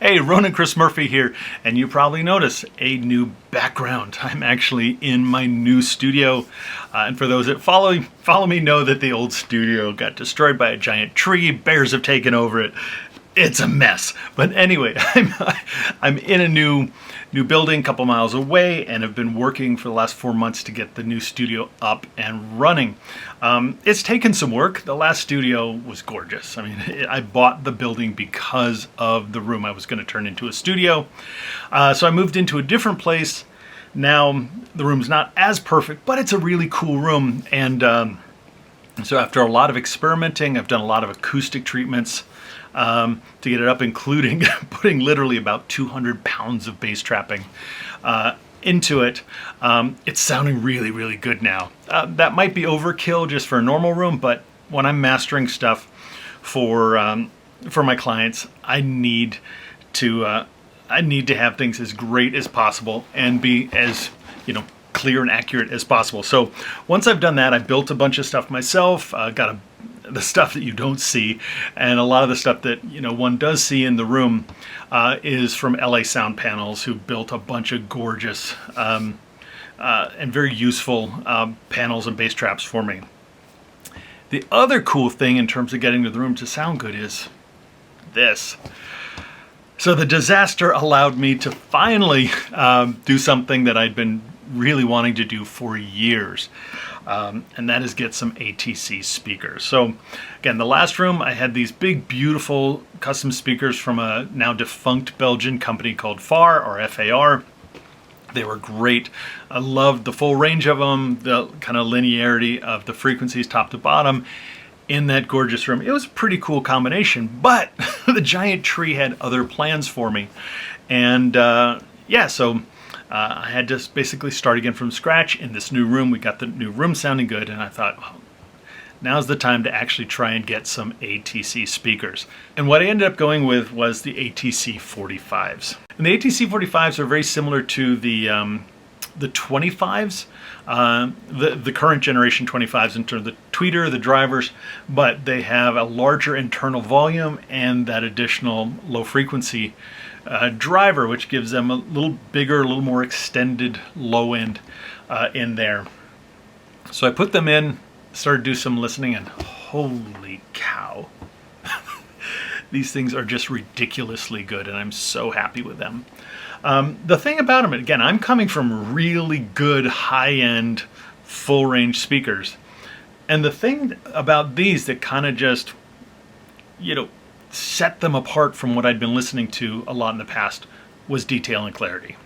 Hey, Ronan Chris Murphy here, and you probably notice a new background. I'm actually in my new studio, and for those that follow me know that the old studio got destroyed by a giant tree. Bears have taken over it. It's a mess. But anyway, I'm in a new building a couple miles away, and have been working for the last 4 months to get the new studio up and running. It's taken some work. The last studio was gorgeous. I mean, I bought the building because of the room I was going to turn into a studio. So I moved into a different place. Now the room's not as perfect, but it's a really cool room. And so after a lot of experimenting, I've done a lot of acoustic treatments to get it up, including putting literally about 200 pounds of bass trapping into it. It's sounding really, really good now. That might be overkill just for a normal room, but when I'm mastering stuff for my clients, I need to have things as great as possible and be as clear and accurate as possible. So once I've done that, I built a bunch of stuff myself. Got the stuff that you don't see, and a lot of the stuff that one does see in the room is from LA Sound Panels, who built a bunch of gorgeous and very useful panels and bass traps for me. The other cool thing in terms of getting the room to sound good is this. So the disaster allowed me to finally do something that I'd been really wanting to do for years. And that is get some ATC speakers. So again, the last room, I had these big, beautiful custom speakers from a now defunct Belgian company called FAR, or FAR. They were great. I loved the full range of them, the kind of linearity of the frequencies top to bottom in that gorgeous room. It was a pretty cool combination, but the giant tree had other plans for me. And so I had to basically start again from scratch in this new room. We got the new room sounding good, and I thought, well, now's the time to actually try and get some ATC speakers. And what I ended up going with was the ATC 45s. And the ATC 45s are very similar to the 25s, the current generation 25s in terms of the tweeter, the drivers, but they have a larger internal volume and that additional low frequency driver, which gives them a little bigger, a little more extended low end in there. So I put them in, started to do some listening, and holy cow, these things are just ridiculously good, and I'm so happy with them. The thing about them, again, I'm coming from really good high-end full range speakers, and the thing about these that kind of just set them apart from what I'd been listening to a lot in the past was detail and clarity.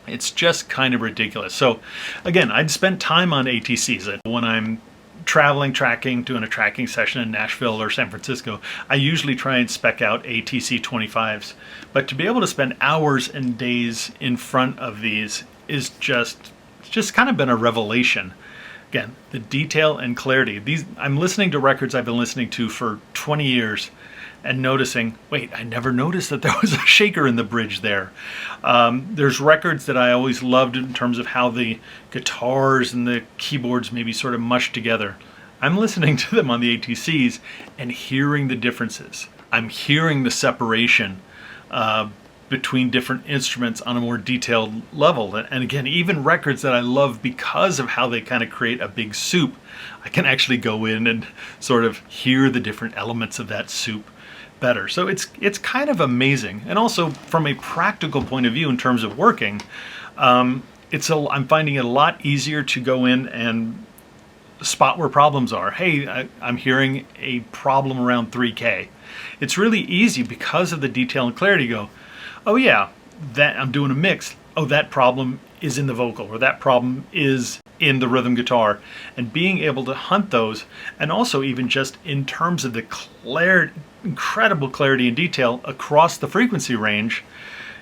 It's just kind of ridiculous. So again, I'd spent time on ATCs. When I'm traveling, tracking, doing a tracking session in Nashville or San Francisco, I usually try and spec out ATC 25s. But to be able to spend hours and days in front of these is just kind of been a revelation. Again, the detail and clarity. I'm listening to records I've been listening to for 20 years and noticing, wait, I never noticed that there was a shaker in the bridge there. There's records that I always loved in terms of how the guitars and the keyboards maybe sort of mushed together. I'm listening to them on the ATCs and hearing the differences. I'm hearing the separation between different instruments on a more detailed level. And again, even records that I love because of how they kind of create a big soup, I can actually go in and sort of hear the different elements of that soup better. So it's kind of amazing. And also from a practical point of view in terms of working, I'm finding it a lot easier to go in and spot where problems are. Hey, I'm hearing a problem around 3K. It's really easy because of the detail and clarity to go, oh yeah, that I'm doing a mix. Oh, that problem is in the vocal, or that problem is in the rhythm guitar, and being able to hunt those, and also even just in terms of the incredible clarity and detail across the frequency range.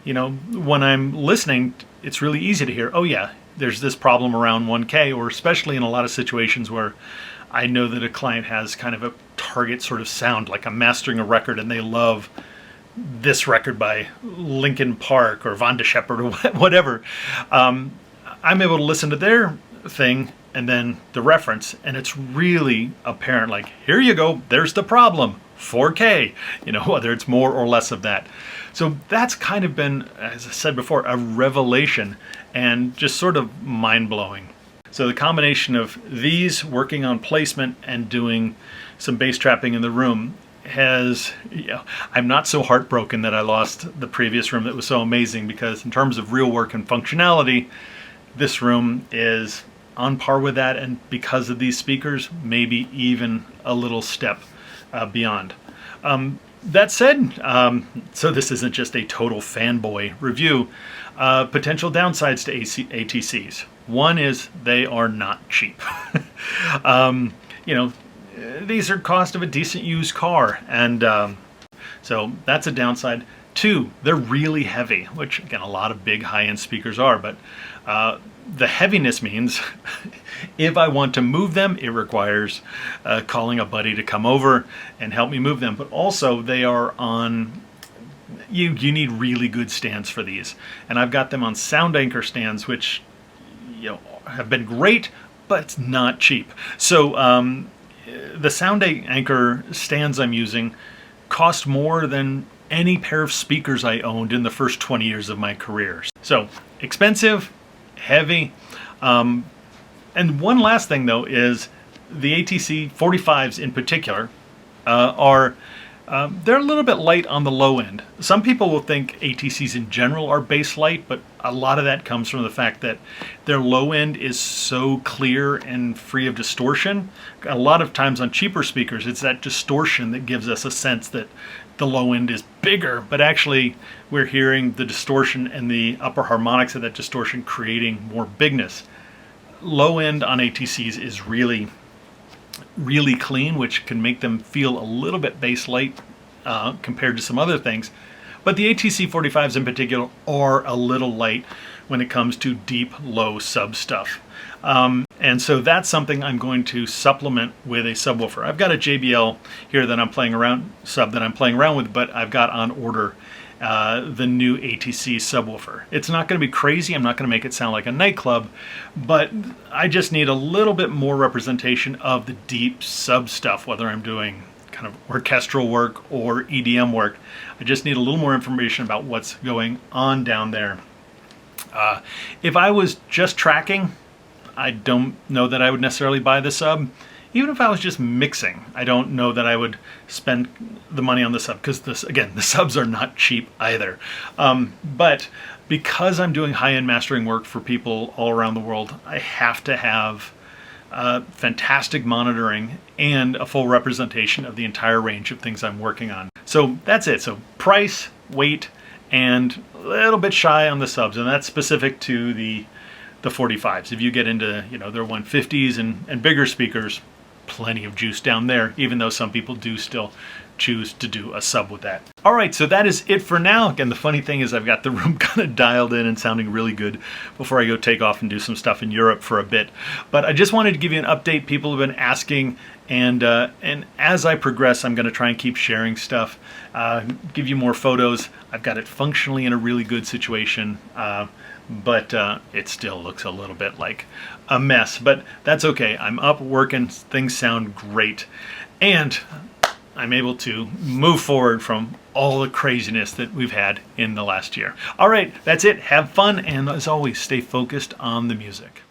When I'm listening, it's really easy to hear, oh yeah, there's this problem around 1K, or especially in a lot of situations where I know that a client has kind of a target sort of sound, like I'm mastering a record and they love this record by Linkin Park or Von de Shepard or whatever. I'm able to listen to their thing and then the reference, and it's really apparent, like, here you go, there's the problem, 4K, whether it's more or less of that. So that's kind of been, as I said before, a revelation and just sort of mind-blowing. So the combination of these working on placement and doing some bass trapping in the room has, I'm not so heartbroken that I lost the previous room that was so amazing, because in terms of real work and functionality, this room is on par with that, and because of these speakers, maybe even a little step beyond. That said, so this isn't just a total fanboy review. Potential downsides to ATCs. One is they are not cheap. These are cost of a decent used car, and so that's a downside. Two, they're really heavy, which again, a lot of big high-end speakers are, but the heaviness means if I want to move them, it requires calling a buddy to come over and help me move them. But also they are on, you need really good stands for these. And I've got them on sound anchor stands, which have been great, but it's not cheap. So the sound anchor stands I'm using cost more than any pair of speakers I owned in the first 20 years of my career. So expensive, heavy. And one last thing though is the ATC 45s in particular they're a little bit light on the low end. Some people will think ATCs in general are bass light, but a lot of that comes from the fact that their low end is so clear and free of distortion. A lot of times on cheaper speakers, it's that distortion that gives us a sense that the low end is bigger, but actually we're hearing the distortion and the upper harmonics of that distortion creating more bigness. Low end on ATCs is really clean, which can make them feel a little bit bass light compared to some other things. But the ATC 45s in particular are a little light when it comes to deep, low sub stuff. And so that's something I'm going to supplement with a subwoofer. I've got a JBL here that I'm playing around, with, but I've got on order the new ATC subwoofer. It's not going to be crazy. I'm not going to make it sound like a nightclub, but I just need a little bit more representation of the deep sub stuff, whether I'm doing kind of orchestral work or EDM work. I just need a little more information about what's going on down there. If I was just tracking, I don't know that I would necessarily buy the sub. Even if I was just mixing, I don't know that I would spend the money on the sub, because the subs are not cheap either. But because I'm doing high-end mastering work for people all around the world, I have to have fantastic monitoring and a full representation of the entire range of things I'm working on. So that's it. So price, weight, and a little bit shy on the subs, and that's specific to the 45s. If you get into their 150s and bigger speakers, plenty of juice down there, even though some people do still choose to do a sub with that. All right, so that is it for now. Again, the funny thing is I've got the room kind of dialed in and sounding really good before I go take off and do some stuff in Europe for a bit. But I just wanted to give you an update. People have been asking, and as I progress, I'm going to try and keep sharing stuff, give you more photos. I've got it functionally in a really good situation, but it still looks a little bit like a mess. But that's okay. I'm up working. Things sound great. And I'm able to move forward from all the craziness that we've had in the last year. All right, that's it. Have fun, and as always, stay focused on the music.